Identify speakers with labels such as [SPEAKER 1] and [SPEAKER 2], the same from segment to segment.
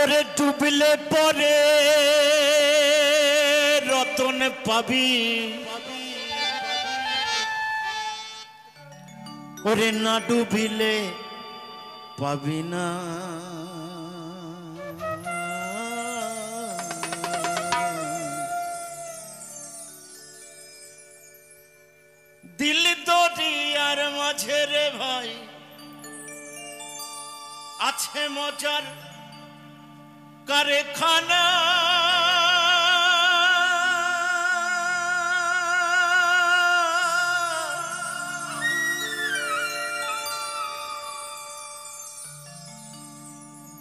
[SPEAKER 1] ওরে ডুবলে পরে রতন পাবি, ওরে না ডুবিলে পাবি না। দিল দরিয়ার মাঝে রে ভাই আছে মজার কারখানা।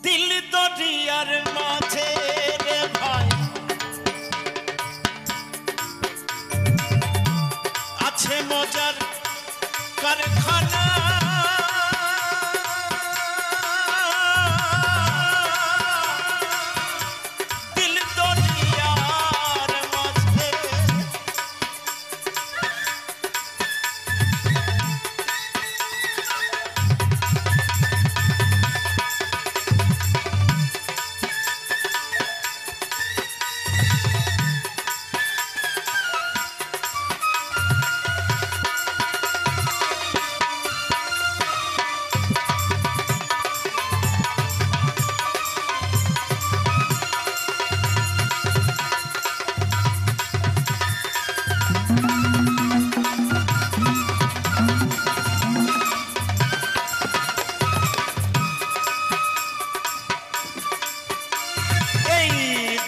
[SPEAKER 1] দিল দরিয়ার মাঝে রে ভাই আছে মজার কারখানা।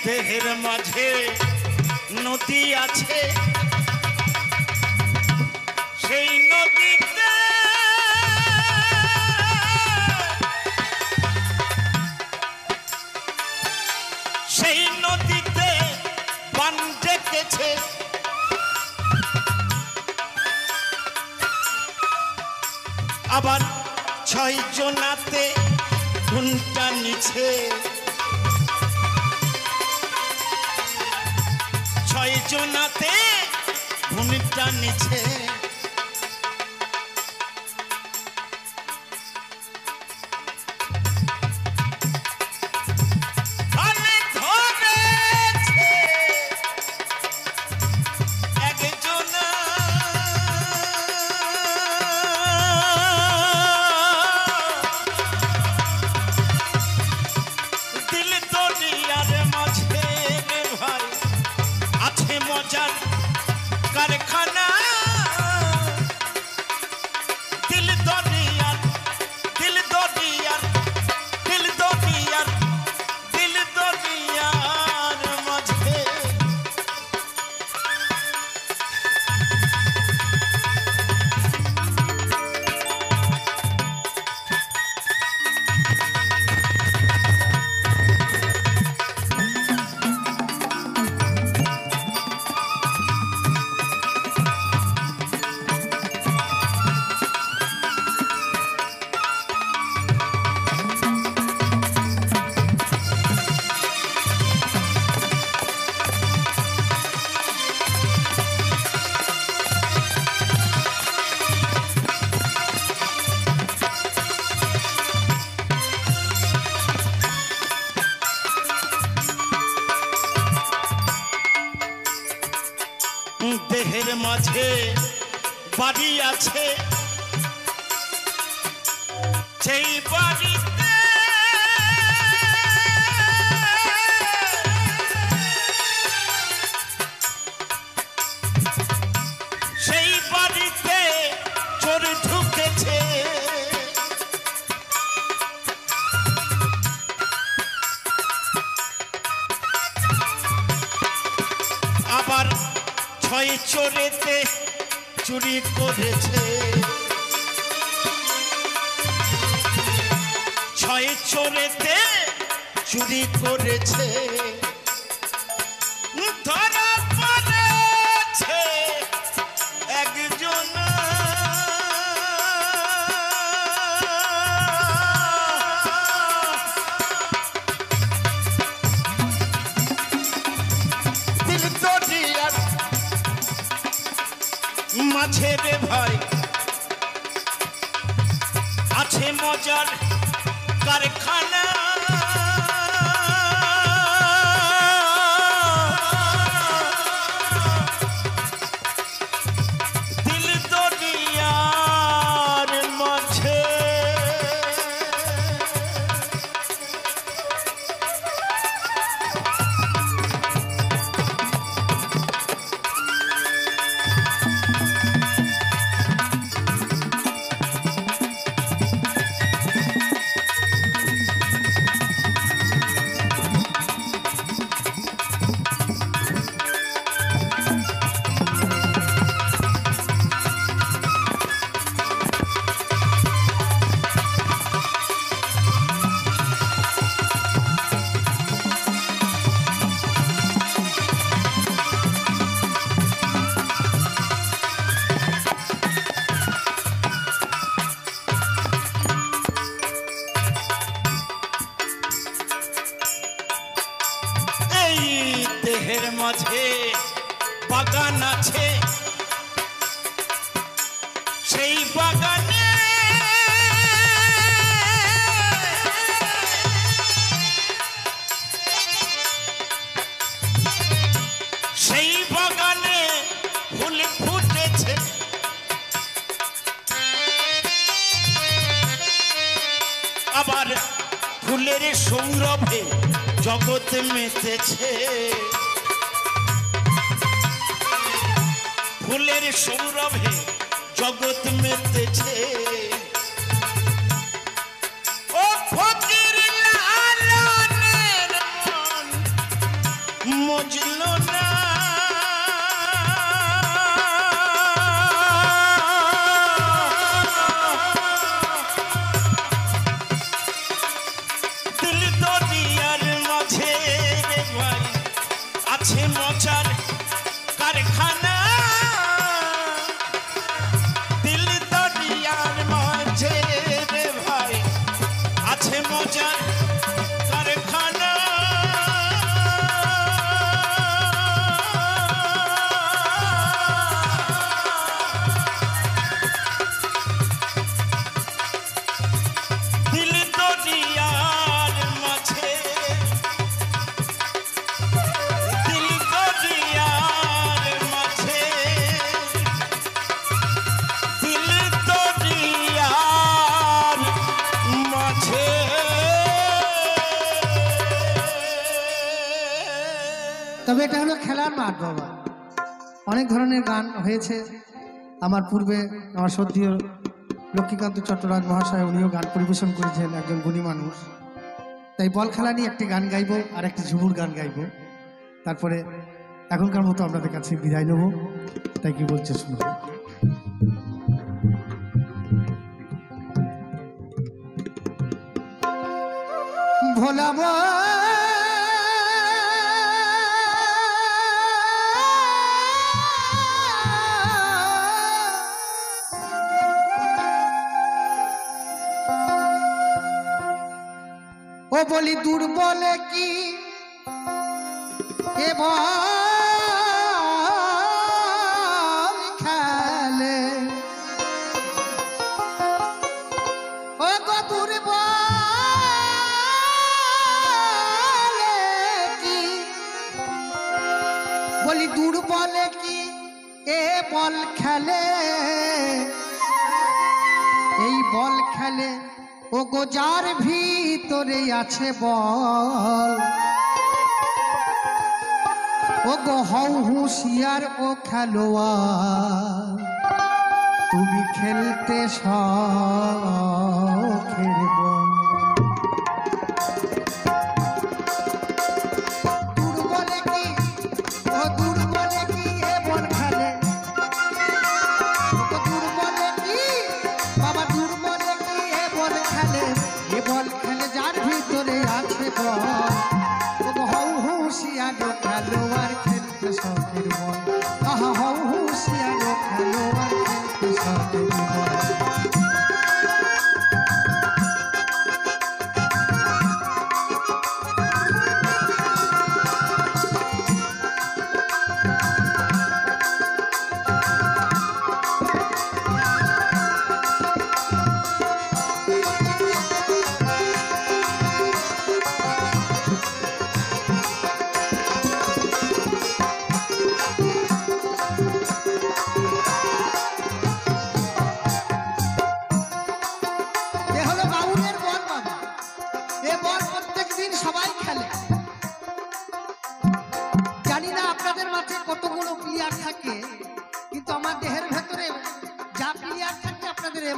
[SPEAKER 1] দেহের মাঝে নদী আছে, সেই নদীতে বান ডেকেছে। আবার 6 জনাতে ঘুমটা নিছে, 6 জনাতে ঘুমটা নিছে। কারখানা দিল দরিয়ার, দিল দরিয়ার, দিল দরিয়ার, দিল দরিয়ার মাঝে। দেহের মাঝে বাড়ি আছে, সেই বাড়িতে চোর ঢুকেছে। আবার 6 চোরেতে চুরি করেছে, 6 চোরেতে চুরি করেছে। ধরা পড়েছে একজন, দিল দরিয়ার মাঝে রে ভাই আছে মজার कारखाना ফুলের মাঝে বাগান আছে, সেই বাগানে সেই বাগানে ফুল ফুটেছে, আবার ফুলের সৌরভে জগৎ মেতেছে, ফুলের সৌরভে জগৎ মেতেছে। ও ফকির লালনের মন মজল না, দিল দরিয়ার মাঝে রে ভাই আছে মজার কারখানা, দিল দরিয়ার মাঝে রে ভাই আছে মজার কারখানা। দিল দরিয়ার মাঝে, দিল দরিয়ার মাঝে, দিল দরিয়ার মাঝে।
[SPEAKER 2] তবে এটা হলো খেলার মাঠ বাবা। অনেক ধরনের গান হয়েছে আমার পূর্বে, আমার সদ্যীয় লক্ষ্মীকান্ত চট্টরাজ মহাশয় উনিও গান পরিবেশন করেছেন, একজন গুণী মানুষ। তাই বল খেলা নিয়ে একটি গান গাইবো আর একটি ঝুমুর গান গাইবো, তারপরে এখনকার মতো আপনাদের কাছে বিদায় নেব। তাই কি বলছে শুনুন। ভোলাবো ও বলি দুর্বলে কি এ বল খেলে, ও গো দুর্বলে কি, বলি দুর্বলে কি এ বল খেলে, এই বল খেলে ও গো যার ভিতরে আছে বল, ও গো হও হুঁশিয়ার ও খেলোয়াড়, তুমি খেলতে শখের বল। দুর্বলে কি ও দুর্বলে কি এ বল খেলে, ও গো দুর্বলে কি বাবা দুর্বলে কি এ বল খেলে, এ বল খেলে যার ভিতরে আছে বল, ও গো হও হুঁশিয়ার ও খেলোয়াড় খেলতে শখের বল, আহা হও হুঁশিয়ার ও খেলোয়াড় খেলতে শখের বল।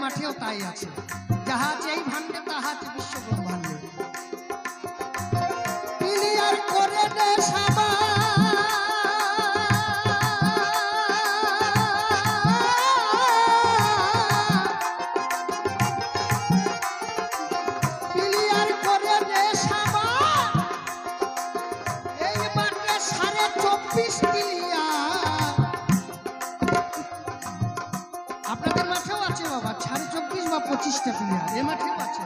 [SPEAKER 2] মাঠেও তাই আছে, যাহা আছে এই ভান্ডে তাহা আছে বিশ্ব ব্রহ্মাণ্ডে। ক্লিয়ার করে দে সাবা ক্লিয়ার করে দে সাবা, এই মাঠে 24.5 ক্লিয়ার। আপনাদের মাঠেও আছে বাবা 24.5 বা 25টা প্লেয়ার, এ মাঠেও আছে।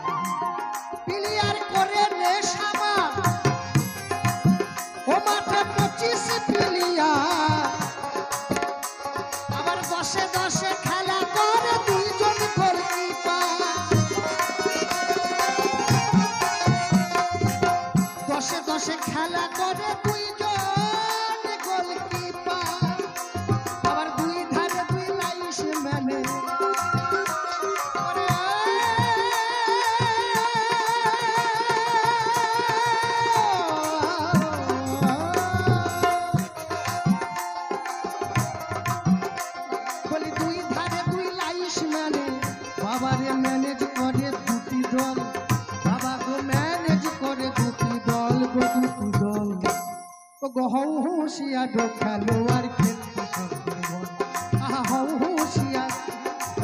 [SPEAKER 2] হুঁশিয়ার খেলোয়াড় খেলতে সখীর বল আহা হও হুঁশিয়ার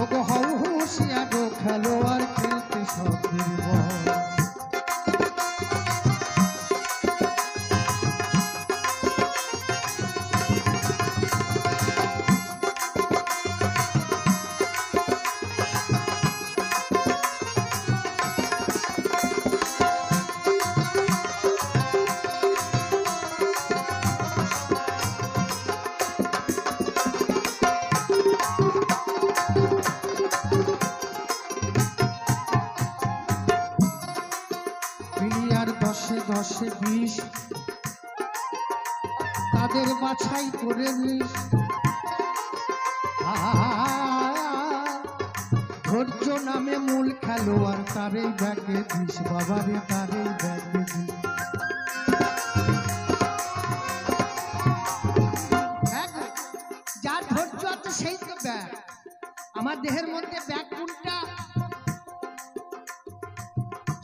[SPEAKER 2] ওগো হও হুঁশিয়ার খেলোয়াড় খেলতে সখীর বল প্লেয়ার 10-10 20 তাদের বাছাই করে নিস ধৈর্য নামে মূল খেলোয়াড় তারেই ব্যাগে দিস বাবারে তারেই ব্যাগে দিস যার ধৈর্য আছে সেই তো ব্যাগ আমার দেহের মধ্যে ব্যাগ কোনটা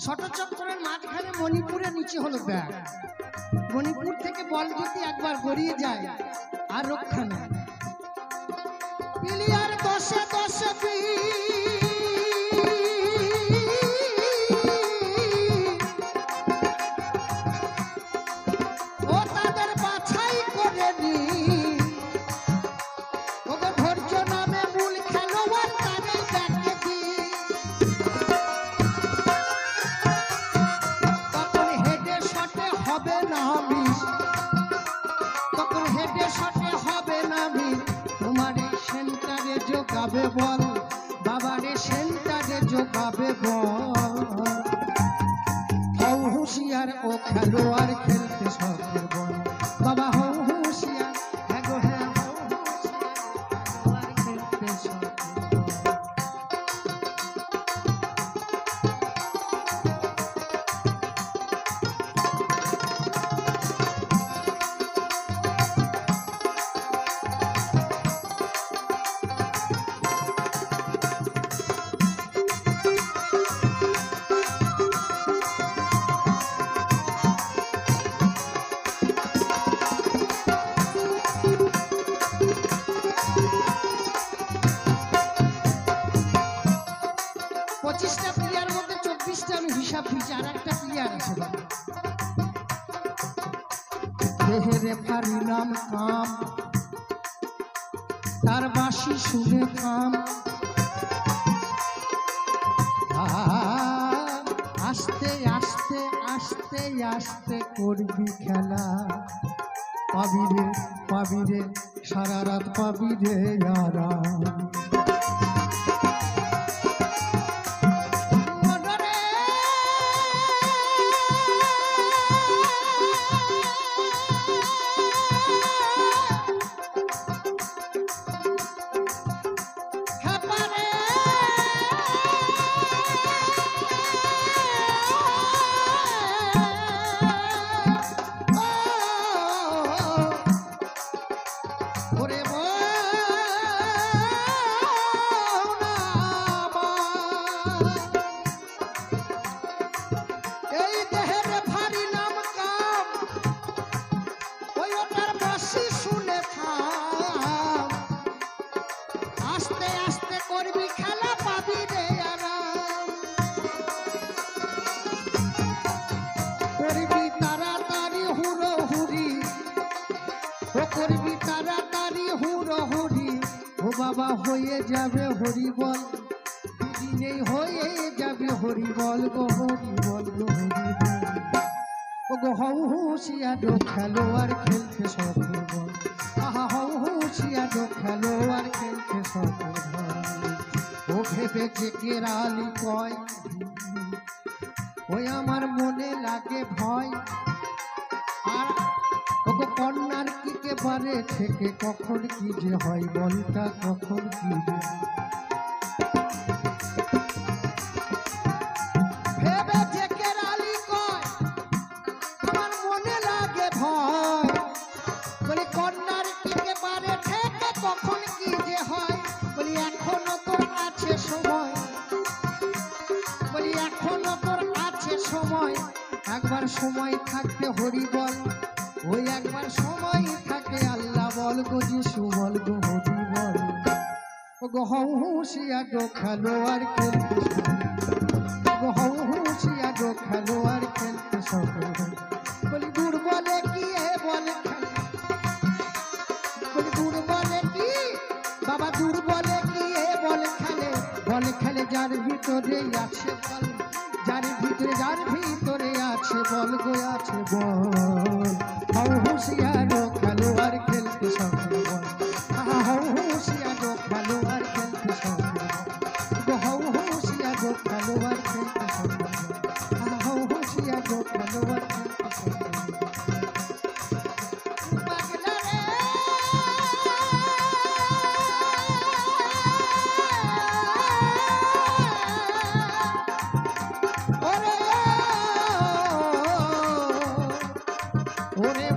[SPEAKER 2] ষটচক্রের মাঝখানে মণিপুরের নিচে হলো ব্যাগ মণিপুর থেকে বল যদি একবার গড়িয়ে যায় আর রক্ষা নেই প্লেয়ার 10-10 ও তাদের বাছাই করে নি ওগো ধৈর্য নামে মূল খেলোয়াড় তাদের ব্যাগে দি তখন হেডে শটে হবে না মিস তখন হেডে শটে হবে না মিস তোমার এই সেন্টারে যোগাবে বল বাবারে সেন্টারে যোগাবে বল হও হুঁশিয়ার ও খেলোয়াড় খেলতে সখীর বল বাবা হও হুঁশিয়ার হ্যাঁ গো হ্যাঁ হও হুঁশিয়ার খেলোয়াড় খেলতে সখীর বল পঁচিশটা প্লেয়ার মধ্যে 24টা আমি হিসাব দিয়েছি আর একটা প্লেয়ার আছে দেহে রেফারি নাম কাম তার বাঁশি শুনে কাম আস্তে আস্তে আস্তে আস্তে করবি খেলা পাবিরে পাবিরে সারা রাত পাবিরে আরাম বাবা হয়ে যাবে হরি বল দুদিনেই হয়ে যাবে হরি বল গো হরি বল গো হরি বল ও গো হও হুঁশিয়ার খেলোয়াড় খেলতে সখীর বল আহা হও হুঁশিয়ার খেলোয়াড় খেলতে সখীর বল ও ভেবে যে কেরালি কয় ওই আমার মনে লাগে ভয় আর ওগো কন্যার কিকে বারে থেকে কখন কি যে হয় বলটা কখন কি যে ভেবে যে কেরালি কয় আমার মনে লাগে ভয় বলি কন্যার কিকে বারে থেকে কখন কি যে হয় বলি এখনো তোর আছে সময় বলি এখনো তোর আছে সময় একবার সময় থাকতে হরি বল ওই একবার সময় থাকে আল্লাহ বল গো যিশু বল গো হবি বল ও গো হুঁশিয়া গো খেলোয়াড় খেলতে গো হুঁশিয়া গো খেলোয়াড় খেলতে সবে বলি দূর বলে কি এ বল খেলে বলি দূর বলে কি বাবা দূর বলে কি এ বল খেলে যার ভিতরে আছে বল যার ভিতরে আছে বল গো আছে বল হাউ হুঁশিয়ার খেলোয়াড় খেলতে সবে বল হাউ হুঁশিয়ার খেলোয়াড় খেলতে সবে বল হাউ হুঁশিয়ার খেলোয়াড় খেলতে সবে বল হাউ হুঁশিয়ার খেলোয়াড় খেলতে সবে পাগলা রে ওরে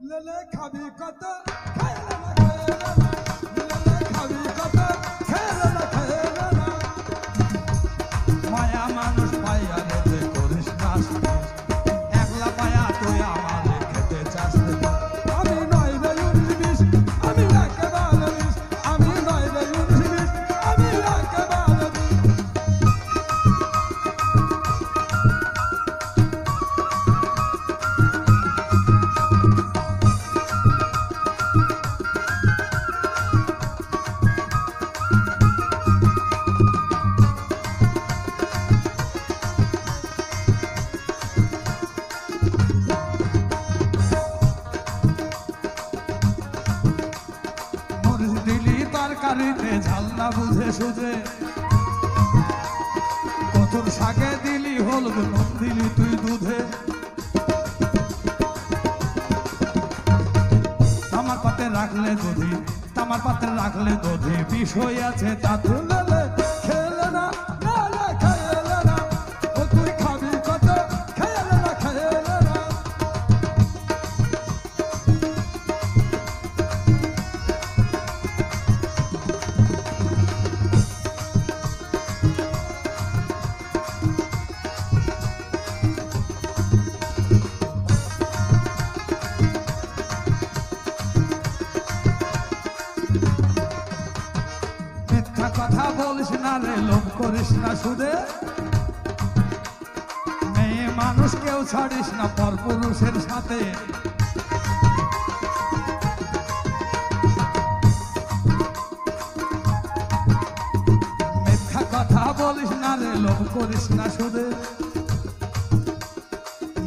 [SPEAKER 3] লেলে খাবি কত খাইলে না খাইলে না লেলে খাবি কত খাইলে না খাইলে না মায়া মানুষ পাইয়া রে করিস না একলা পায়া তুই আমারে খেতে চাস আমি নয় রে উনিশ আমি একেবারে বিশ আমি নয় রে উনিশ আমি একেবারে তরকারিতে ঝাল না বুঝে সুঝে কচুর শাকে দিলি হলুদ নুন দিলি তুই দুধে তামার পাতে রাখলে দধি বিষ হয়ে আছে তা তুলে খেলে না খেলে না ও তুই খাবি কত খেলে না খেলে না কথা বলিস না রে লোভ করিস না সুদে মেয়ে মানুষ কেউ ছাড়িস না পর পুরুষের সাথে মিথ্যা কথা বলিস না রে লোভ করিস না সুদে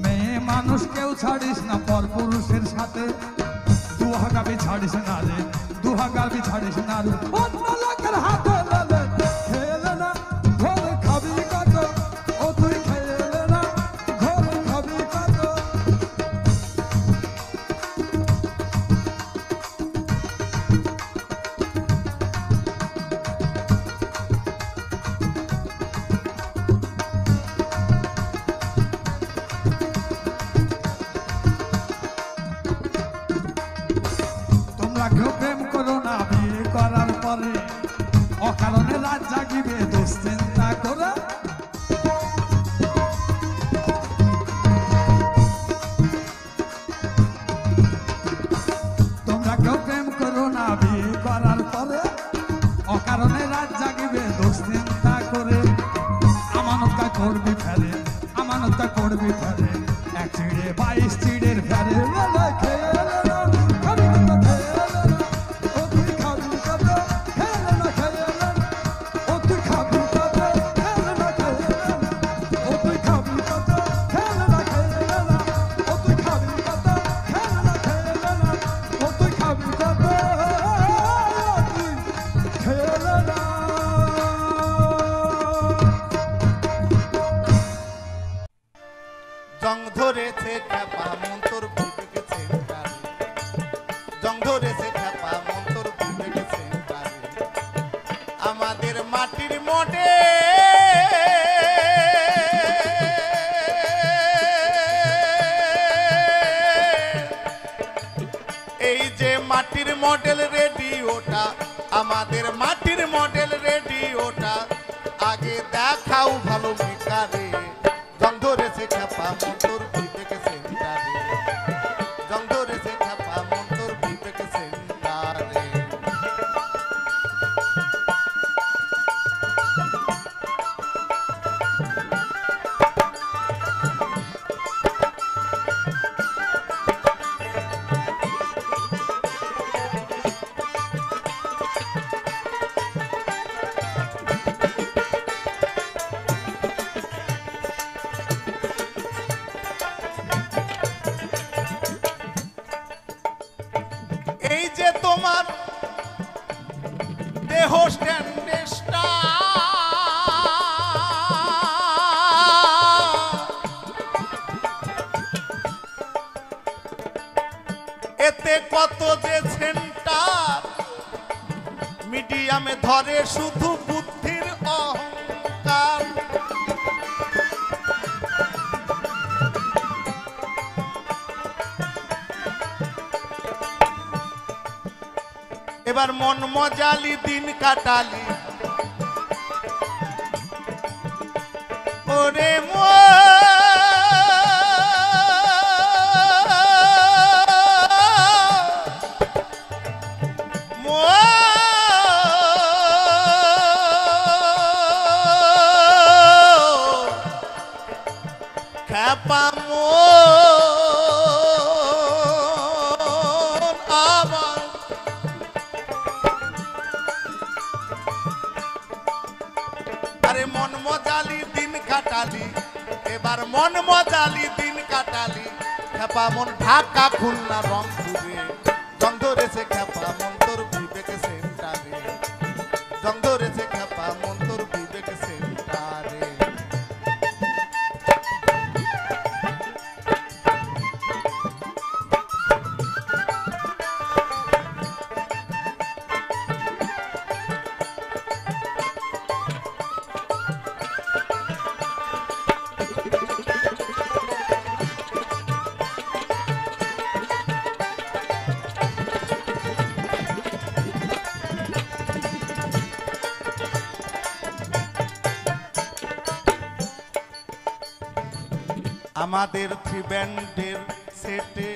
[SPEAKER 3] মেয়ে মানুষ কেউ ছাড়িস না পর পুরুষের সাথে দুহাগাবি ছাড়িস না রে দুহাগাবি ছাড়িস না রে অন্য লোকের হাতে খেলে না ঘর খাবি কত ও তুই খেলে না ঘর খাবি কত তোমরা কেউ প্রেম করো না বিয়ে করার পরে অকারণে রাত জাগিবে দুশ্চিন্তা করে তোমরা কেউ প্রেম করো না বিয়ে করার পরে অকারণে রাত জাগিবে দুশ্চিন্তা করে আমানতটা করবি ফেলে এক চিড়ে 22 চিড়ের ফেলে খেয়ে
[SPEAKER 1] জং ধরেছে খ্যাপা মন্তর ভুলে গেছে জং ধরেছে খ্যাপা মন্তর ভুলে গেছে আমাদের মাটির মোটে এই মাটির মডেল রেডিওটা, আমাদের মাটির মডেল রেডিওটা আগে দেখাও ভালো মিটারে। জং ধরেছে খ্যাপা মোটর বিবেক সেন্টারে, জং ধরেছে খ্যাপা মোটর বিবেক সেন্টারে। এই যে তোমার দেহ স্ট্যান্ডেসটা, এতে কত যে সেন্টার, মিডিয়ামে ধরে শুধু বুদ্ধির অহংকার। এবার মন মজালি দিন কাটালি, ওরে খ্যাপা আমার আরে মন মজালি দিন কাটালি, এবার মন মজালি দিন কাটালি। খ্যাপা মন ঢাকা খুলনা রংপুরে, জং ধরেছে খ্যাপা মন তোর বিবেক সেন্টারে, জং ধরেছে খ্যাপা মন তোর বিবেক সেন্টারে। আমাদের থ্রি ব্যান্ডের সেটে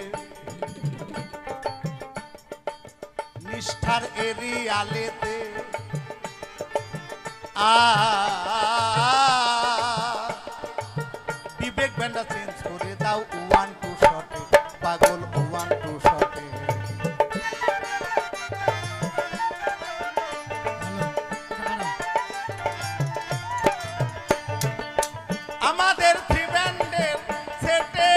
[SPEAKER 1] নিষ্ঠার এরিয়ালেতে বিবেক ব্যান্ডটা চেঞ্জ করে দাও 1-2 শটে, পাগল 1-2 শটে। আমাদের থ্রি ব্যান্ডের সেটে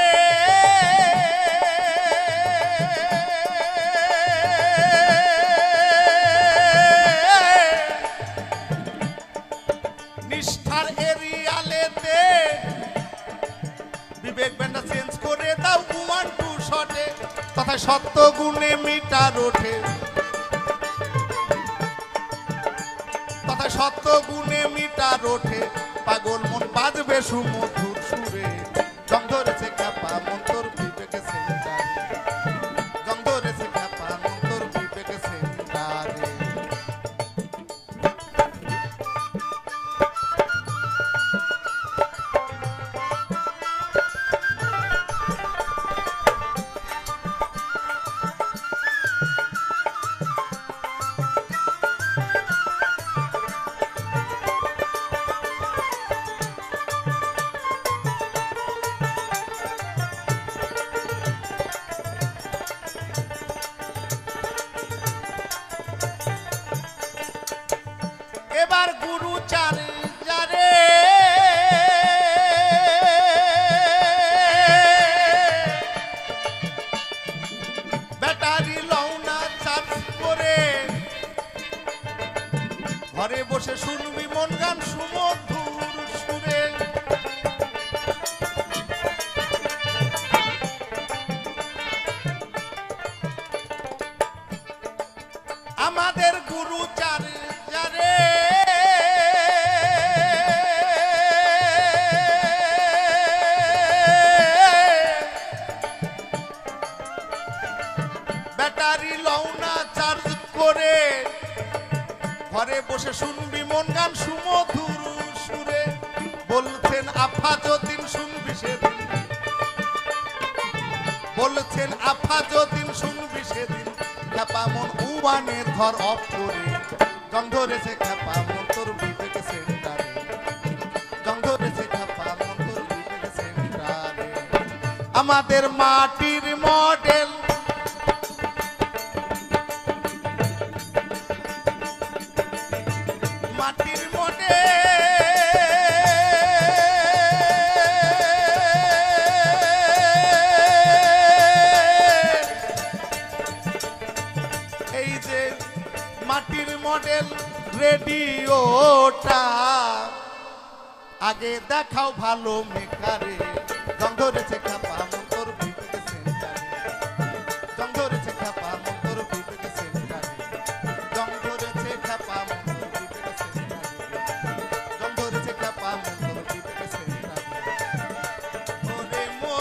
[SPEAKER 1] নিষ্ঠার এরিয়ালেতে বিবেক ব্যান্ডটা চেঞ্জ করে দাও 1-2 শটে। তথায় সত্য গুণে মিটার ওঠে, তথায় সত্য গুণে মিটার ওঠে। পাগল মন বাজবে সুমধুর সুরে, জং ধরেছে খ্যাপা মন তোর বিবেক সেন্টারে, জং ধরেছে খ্যাপা মন তোর বিবেক সেন্টারে। এবার গুরু চারে যারে ব্যাটারি লওনা চার্জ করে ঘরে বসে শুনবি মন গান সুমধুর সুরে। আমাদের গুরু চারে যারে ব্যাটারি লও না চার্জ করে, ঘরে বসে শুনবি মন গান সুমধুর সুরে। বলছেন আফা যদিন শুনবি সেদিন, বলছেন আফা যদিন শুনবি সেদিন, খ্যাপা মন উবানের ঘর অফ করে। জং ধরেছে খ্যাপা মন তোর বিবেক সেন্টারে, জং ধরেছে খ্যাপা মন তোর বিবেক সেন্টারে। আমাদের মাটির মডেল, মাটির মডেল, এই যে মাটির মডেল রেডিওটা আগে দেখাও ভালো মেকারে। জং ধরেছে খ্যাপা মন তোর বিবেক সেন্টারে, জং ধরেছে খ্যাপা মন তোর বিবেক সেন্টারে, জং ধরেছে খ্যাপা মন তোর বিবেক সেন্টারে, জং ধরেছে খ্যাপা মন তোর বিবেক সেন্টারে। ওরে মো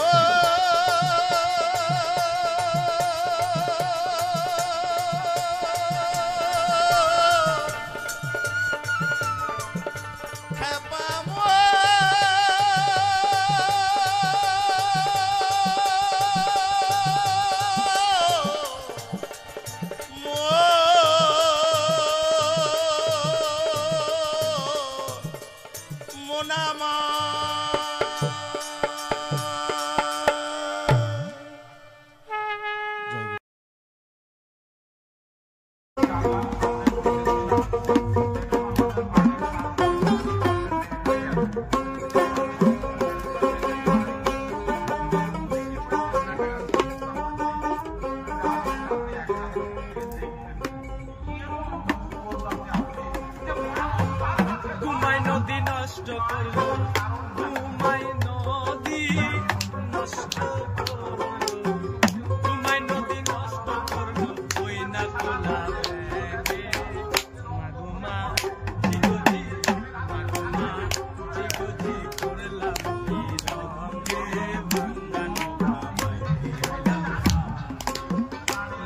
[SPEAKER 1] খ্যাপা মো মোনামা।
[SPEAKER 4] ঘুমাই নদী নষ্ট করলো, ঘুমাই নদী নষ্ট করলো, ঘুমাই নদী নষ্ট করলো, ওই না তোলা রেগে। মাগুমা জিগজি, মাগুমা জিগজি করলাম কি রঙে, ভাঙ্গানো আমায় দিলাম।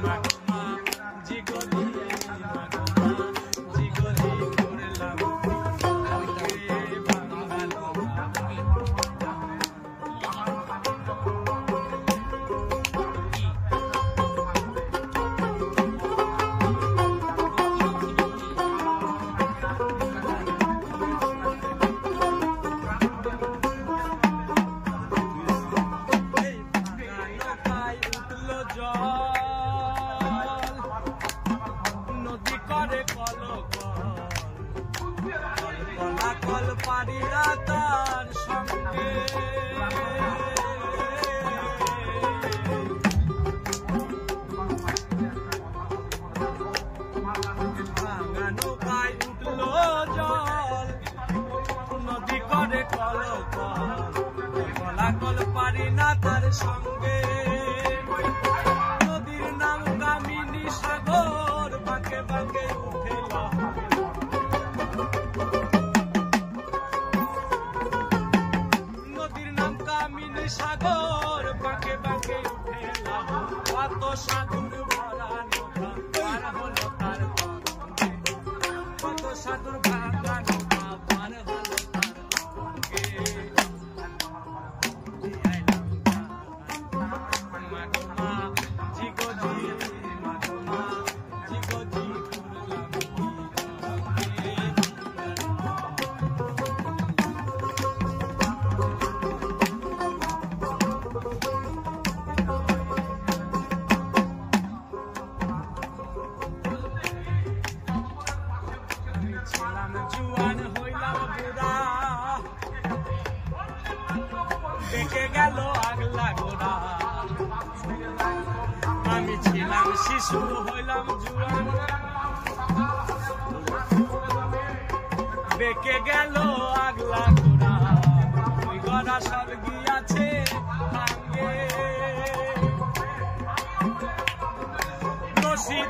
[SPEAKER 4] মাগুমা জিগজি, মাগুমা জিগজি করলাম নদী করে কল পারিরা তার সঙ্গে। ভাঙা নৌকায় উঠলো জল, নদী করে কল পারি না তার সঙ্গে। নদীর নাম কামিনী সাগর, বাঁকে বাঁকে উঠে নদীর নাম কামিনী সাগর, বাঁকে বাঁকে উঠে কত সাধুর ভরা নৌকা পার হলো তার সঙ্গে, কত সাধুর ভাঙা নৌকা পার হলো তার সঙ্গে। মাগুমা জিগজি, মাগুমা জিগজি করলাম কি রঙে। ছিলাম জুয়ান হইলাম বুড়া, দেখে গেল আগলা গোড়া। আমি ছিলাম শিশু হইলাম জুয়ান, বেঁকে গেল আগলা গোড়া। ওই গড়া সব গিয়াছে ভাঙ্গে, দোষী